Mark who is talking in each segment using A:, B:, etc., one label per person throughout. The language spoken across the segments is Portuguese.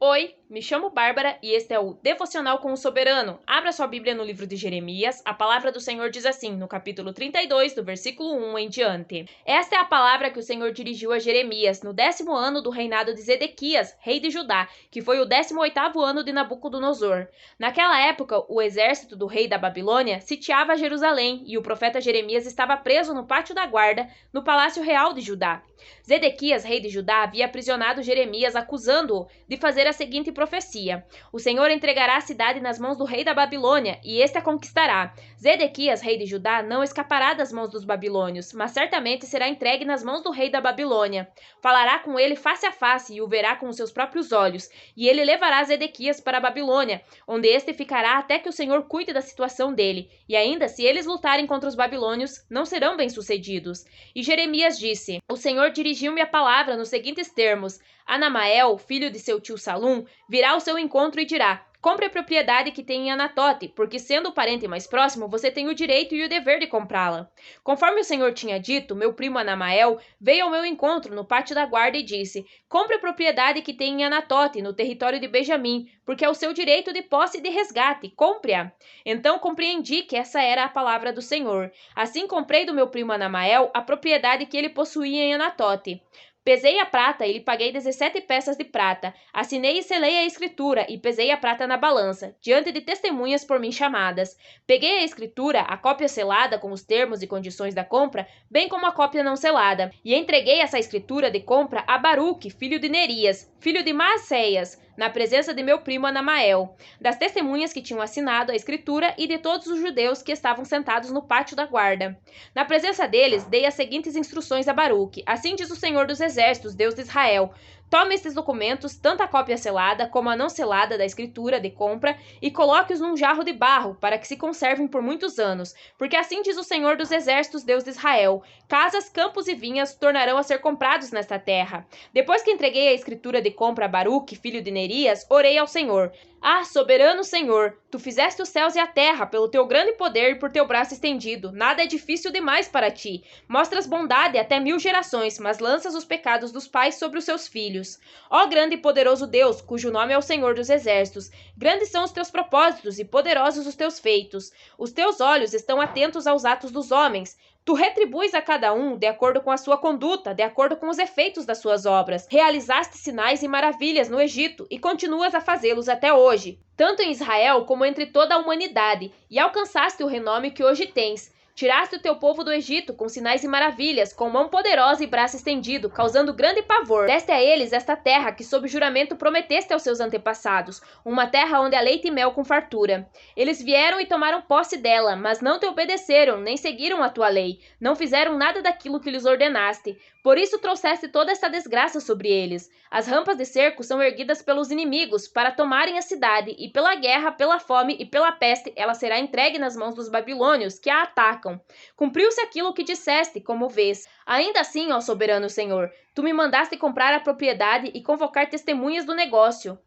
A: Oi, me chamo Bárbara e este é o Devocional com o Soberano. Abra sua Bíblia no livro de Jeremias. A palavra do Senhor diz assim, no capítulo 32, do versículo 1 em diante. Esta é a palavra que o Senhor dirigiu a Jeremias no 10º ano do reinado de Zedequias, rei de Judá, que foi o 18º ano de Nabucodonosor. Naquela época, o exército do rei da Babilônia sitiava Jerusalém e o profeta Jeremias estava preso no pátio da guarda, no palácio real de Judá. Zedequias, rei de Judá, havia aprisionado Jeremias, acusando-o de fazer a seguinte profecia: O Senhor entregará a cidade nas mãos do rei da Babilônia, e este a conquistará. Zedequias, rei de Judá, não escapará das mãos dos babilônios, mas certamente será entregue nas mãos do rei da Babilônia. Falará com ele face a face e o verá com os seus próprios olhos, e ele levará Zedequias para a Babilônia, onde este ficará até que o Senhor cuide da situação dele. E ainda, se eles lutarem contra os babilônios, não serão bem-sucedidos. E Jeremias disse: O Senhor dirigiu-me a palavra nos seguintes termos: Anamael, filho de seu tio Salum, virá ao seu encontro e dirá: Compre a propriedade que tem em Anatote, porque sendo o parente mais próximo, você tem o direito e o dever de comprá-la. Conforme o Senhor tinha dito, meu primo Anamael veio ao meu encontro no pátio da guarda e disse: Compre a propriedade que tem em Anatote, no território de Benjamim, porque é o seu direito de posse e de resgate. Compre-a. Então compreendi que essa era a palavra do Senhor. Assim comprei do meu primo Anamael a propriedade que ele possuía em Anatote. Pesei a prata e lhe paguei 17 peças de prata. Assinei e selei a escritura e pesei a prata na balança, diante de testemunhas por mim chamadas. Peguei a escritura, a cópia selada com os termos e condições da compra, bem como a cópia não selada, e entreguei essa escritura de compra a Baruque, filho de Nerias, filho de Maaseias, na presença de meu primo Anamael, das testemunhas que tinham assinado a escritura e de todos os judeus que estavam sentados no pátio da guarda. Na presença deles, dei as seguintes instruções a Baruque: Assim diz o Senhor dos Exércitos, Deus de Israel: Tome estes documentos, tanto a cópia selada como a não selada da escritura de compra, e coloque-os num jarro de barro, para que se conservem por muitos anos. Porque assim diz o Senhor dos Exércitos, Deus de Israel: Casas, campos e vinhas tornarão a ser comprados nesta terra. Depois que entreguei a escritura de compra a Baruque, filho de Nerias, orei ao Senhor: Ah, soberano Senhor, tu fizeste os céus e a terra pelo teu grande poder e por teu braço estendido. Nada é difícil demais para ti. Mostras bondade até 1000 gerações, mas lanças os pecados dos pais sobre os seus filhos. Ó grande e poderoso Deus, cujo nome é o Senhor dos Exércitos, grandes são os teus propósitos e poderosos os teus feitos. Os teus olhos estão atentos aos atos dos homens. Tu retribuis a cada um de acordo com a sua conduta, de acordo com os efeitos das suas obras. Realizaste sinais e maravilhas no Egito e continuas a fazê-los até hoje, tanto em Israel como entre toda a humanidade, e alcançaste o renome que hoje tens. Tiraste o teu povo do Egito com sinais e maravilhas, com mão poderosa e braço estendido, causando grande pavor. Deste a eles esta terra que sob juramento prometeste aos seus antepassados, uma terra onde há leite e mel com fartura. Eles vieram e tomaram posse dela, mas não te obedeceram, nem seguiram a tua lei. Não fizeram nada daquilo que lhes ordenaste. Por isso trouxeste toda esta desgraça sobre eles. As rampas de cerco são erguidas pelos inimigos, para tomarem a cidade, e pela guerra, pela fome e pela peste, ela será entregue nas mãos dos babilônios, que a atacam. Cumpriu-se aquilo que disseste, como vês. Ainda assim, ó soberano Senhor, tu me mandaste comprar a propriedade e convocar testemunhas do negócio,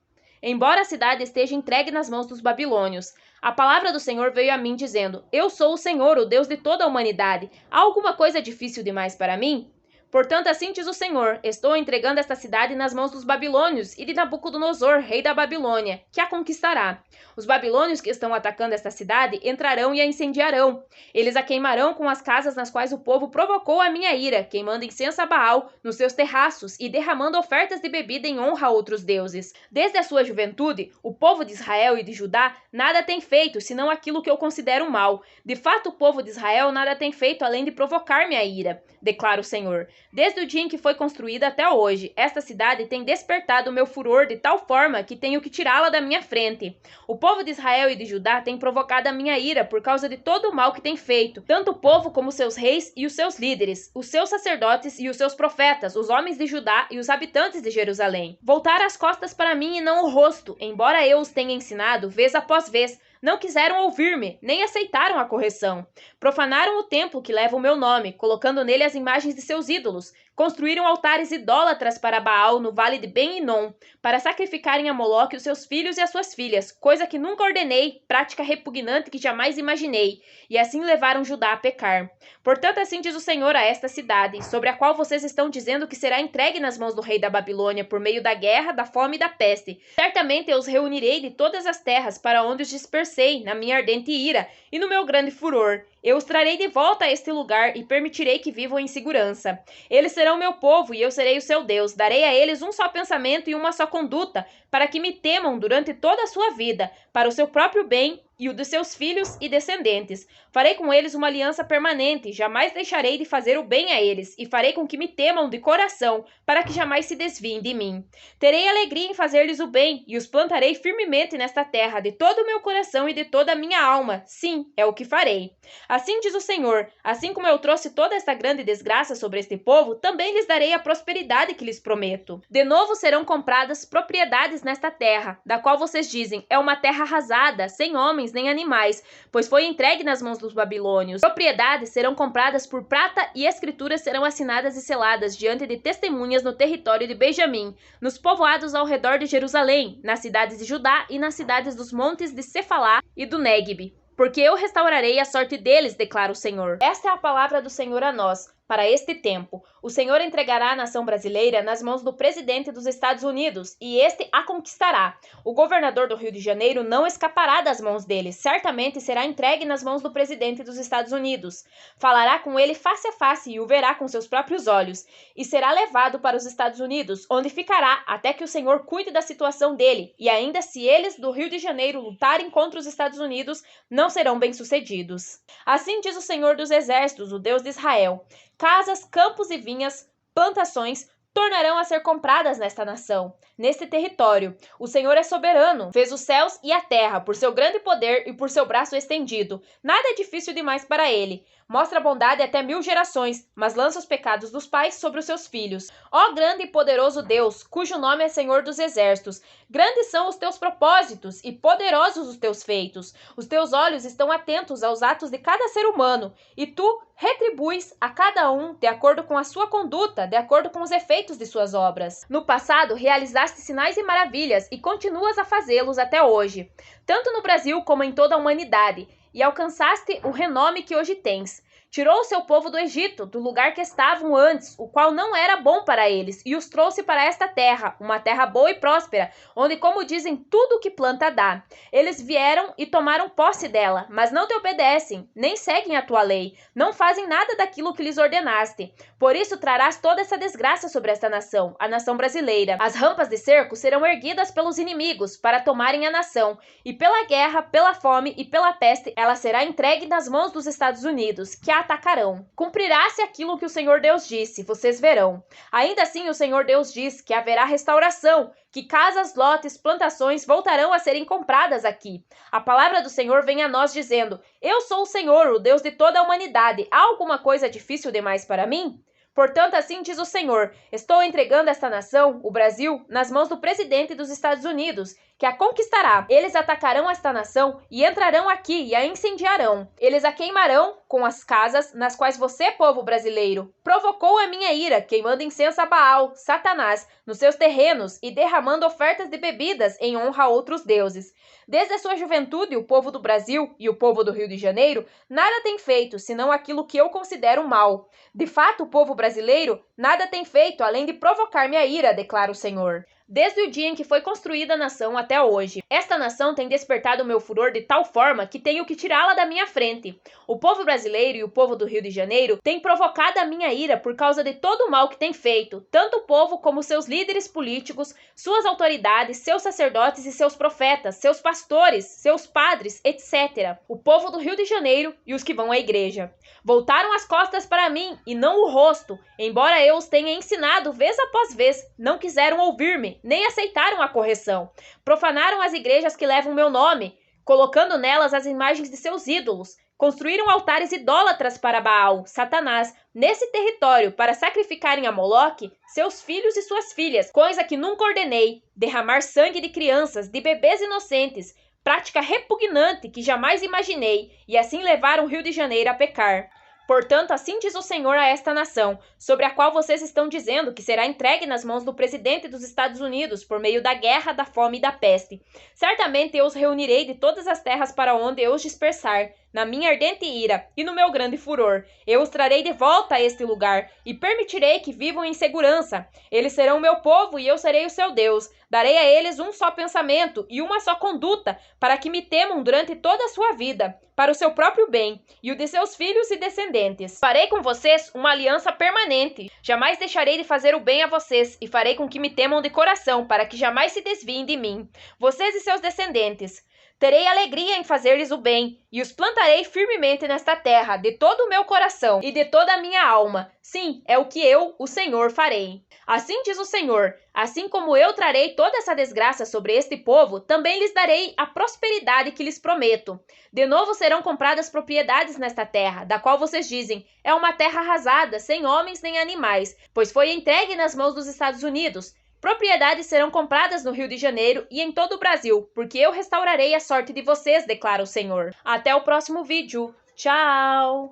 A: embora a cidade esteja entregue nas mãos dos babilônios. A palavra do Senhor veio a mim dizendo: Eu sou o Senhor, o Deus de toda a humanidade. Há alguma coisa difícil demais para mim? Portanto, assim diz o Senhor: Estou entregando esta cidade nas mãos dos babilônios e de Nabucodonosor, rei da Babilônia, que a conquistará. Os babilônios que estão atacando esta cidade entrarão e a incendiarão. Eles a queimarão com as casas nas quais o povo provocou a minha ira, queimando incenso a Baal nos seus terraços e derramando ofertas de bebida em honra a outros deuses. Desde a sua juventude, o povo de Israel e de Judá nada tem feito, senão aquilo que eu considero mal. De fato, o povo de Israel nada tem feito além de provocar minha ira, declara o Senhor. Desde o dia em que foi construída até hoje, esta cidade tem despertado o meu furor de tal forma que tenho que tirá-la da minha frente. O povo de Israel e de Judá tem provocado a minha ira por causa de todo o mal que tem feito, tanto o povo como seus reis e os seus líderes, os seus sacerdotes e os seus profetas, os homens de Judá e os habitantes de Jerusalém. Voltaram as costas para mim e não o rosto, embora eu os tenha ensinado vez após vez. Não quiseram ouvir-me, nem aceitaram a correção. Profanaram o templo que leva o meu nome, colocando nele as imagens de seus ídolos. Construíram altares idólatras para Baal no vale de Ben-Hinom, para sacrificarem a Moloque os seus filhos e as suas filhas, coisa que nunca ordenei, prática repugnante que jamais imaginei, e assim levaram Judá a pecar. Portanto, assim diz o Senhor a esta cidade, sobre a qual vocês estão dizendo que será entregue nas mãos do rei da Babilônia por meio da guerra, da fome e da peste. Certamente eu os reunirei de todas as terras para onde os dispersei na minha ardente ira e no meu grande furor. Eu os trarei de volta a este lugar e permitirei que vivam em segurança. Eles serão meu povo e eu serei o seu Deus. Darei a eles um só pensamento e uma só conduta, para que me temam durante toda a sua vida, para o seu próprio bem e o de seus filhos e descendentes. Farei com eles uma aliança permanente, jamais deixarei de fazer o bem a eles, e farei com que me temam de coração, para que jamais se desviem de mim. Terei alegria em fazer-lhes o bem, e os plantarei firmemente nesta terra, de todo o meu coração e de toda a minha alma. Sim, é o que farei. Assim diz o Senhor, assim como eu trouxe toda esta grande desgraça sobre este povo, também lhes darei a prosperidade que lhes prometo. De novo serão compradas propriedades nesta terra, da qual vocês dizem, é uma terra arrasada, sem homens nem animais, pois foi entregue nas mãos dos babilônios. Propriedades serão compradas por prata e escrituras serão assinadas e seladas diante de testemunhas no território de Benjamim, nos povoados ao redor de Jerusalém, nas cidades de Judá e nas cidades dos montes de Cefalá e do Néguebe. Porque eu restaurarei a sorte deles, declara o Senhor. Esta é a palavra do Senhor a nós, para este tempo. O Senhor entregará a nação brasileira nas mãos do presidente dos Estados Unidos, e este a conquistará. O governador do Rio de Janeiro não escapará das mãos dele, certamente será entregue nas mãos do presidente dos Estados Unidos. Falará com ele face a face e o verá com seus próprios olhos, e será levado para os Estados Unidos, onde ficará até que o Senhor cuide da situação dele, e ainda se eles do Rio de Janeiro lutarem contra os Estados Unidos, não serão bem-sucedidos. Assim diz o Senhor dos Exércitos, o Deus de Israel: casas, campos e vinhas, plantações, tornarão a ser compradas nesta nação, neste território. O Senhor é soberano, fez os céus e a terra, por seu grande poder e por seu braço estendido. Nada é difícil demais para ele. Mostra bondade até 1000 gerações, mas lança os pecados dos pais sobre os seus filhos. Ó grande e poderoso Deus, cujo nome é Senhor dos Exércitos, grandes são os teus propósitos e poderosos os teus feitos. Os teus olhos estão atentos aos atos de cada ser humano, e tu retribuis a cada um de acordo com a sua conduta, de acordo com os efeitos de suas obras. No passado, realizaste sinais e maravilhas e continuas a fazê-los até hoje, tanto no Brasil como em toda a humanidade, e alcançaste o renome que hoje tens. Tirou o seu povo do Egito, do lugar que estavam antes, o qual não era bom para eles, e os trouxe para esta terra, uma terra boa e próspera, onde, como dizem, tudo o que planta dá. Eles vieram e tomaram posse dela, mas não te obedecem, nem seguem a tua lei, não fazem nada daquilo que lhes ordenaste. Por isso trarás toda essa desgraça sobre esta nação, a nação brasileira. As rampas de cerco serão erguidas pelos inimigos, para tomarem a nação, e pela guerra, pela fome e pela peste, ela será entregue nas mãos dos Estados Unidos, que a atacarão. Cumprirá-se aquilo que o Senhor Deus disse, vocês verão. Ainda assim, o Senhor Deus diz que haverá restauração, que casas, lotes, plantações voltarão a serem compradas aqui. A palavra do Senhor vem a nós dizendo: eu sou o Senhor, o Deus de toda a humanidade. Há alguma coisa difícil demais para mim? Portanto, assim diz o Senhor: estou entregando esta nação, o Brasil, nas mãos do presidente dos Estados Unidos, que a conquistará. Eles atacarão esta nação e entrarão aqui e a incendiarão. Eles a queimarão com as casas nas quais você, povo brasileiro, provocou a minha ira, queimando incenso a Baal, Satanás, nos seus terrenos e derramando ofertas de bebidas em honra a outros deuses. Desde a sua juventude, o povo do Brasil e o povo do Rio de Janeiro nada tem feito, senão aquilo que eu considero mal. De fato, o povo brasileiro nada tem feito, além de provocar minha ira, declara o Senhor. Desde o dia em que foi construída a nação até hoje, esta nação tem despertado o meu furor de tal forma que tenho que tirá-la da minha frente. O povo brasileiro e o povo do Rio de Janeiro têm provocado a minha ira por causa de todo o mal que tem feito, tanto o povo como seus líderes políticos, suas autoridades, seus sacerdotes e seus profetas, seus pastores, seus padres, etc. O povo do Rio de Janeiro e os que vão à igreja. Voltaram as costas para mim e não o rosto, embora eu os tenha ensinado vez após vez, não quiseram ouvir-me, nem aceitaram a correção. Profanaram as igrejas que levam meu nome, colocando nelas as imagens de seus ídolos. Construíram altares idólatras para Baal, Satanás, nesse território para sacrificarem a Moloque seus filhos e suas filhas, coisa que nunca ordenei, derramar sangue de crianças, de bebês inocentes, prática repugnante que jamais imaginei, e assim levaram o Rio de Janeiro a pecar. Portanto, assim diz o Senhor a esta nação, sobre a qual vocês estão dizendo que será entregue nas mãos do presidente dos Estados Unidos por meio da guerra, da fome e da peste. Certamente eu os reunirei de todas as terras para onde eu os dispersar, na minha ardente ira e no meu grande furor. Eu os trarei de volta a este lugar e permitirei que vivam em segurança. Eles serão meu povo e eu serei o seu Deus. Darei a eles um só pensamento e uma só conduta, para que me temam durante toda a sua vida, para o seu próprio bem e o de seus filhos e descendentes. Farei com vocês uma aliança permanente. Jamais deixarei de fazer o bem a vocês e farei com que me temam de coração, para que jamais se desviem de mim, vocês e seus descendentes. Terei alegria em fazer-lhes o bem, e os plantarei firmemente nesta terra, de todo o meu coração e de toda a minha alma. Sim, é o que eu, o Senhor, farei. Assim diz o Senhor, assim como eu trarei toda essa desgraça sobre este povo, também lhes darei a prosperidade que lhes prometo. De novo serão compradas propriedades nesta terra, da qual vocês dizem, é uma terra arrasada, sem homens nem animais, pois foi entregue nas mãos dos Estados Unidos. Propriedades serão compradas no Rio de Janeiro e em todo o Brasil, porque eu restaurarei a sorte de vocês, declara o Senhor. Até o próximo vídeo. Tchau!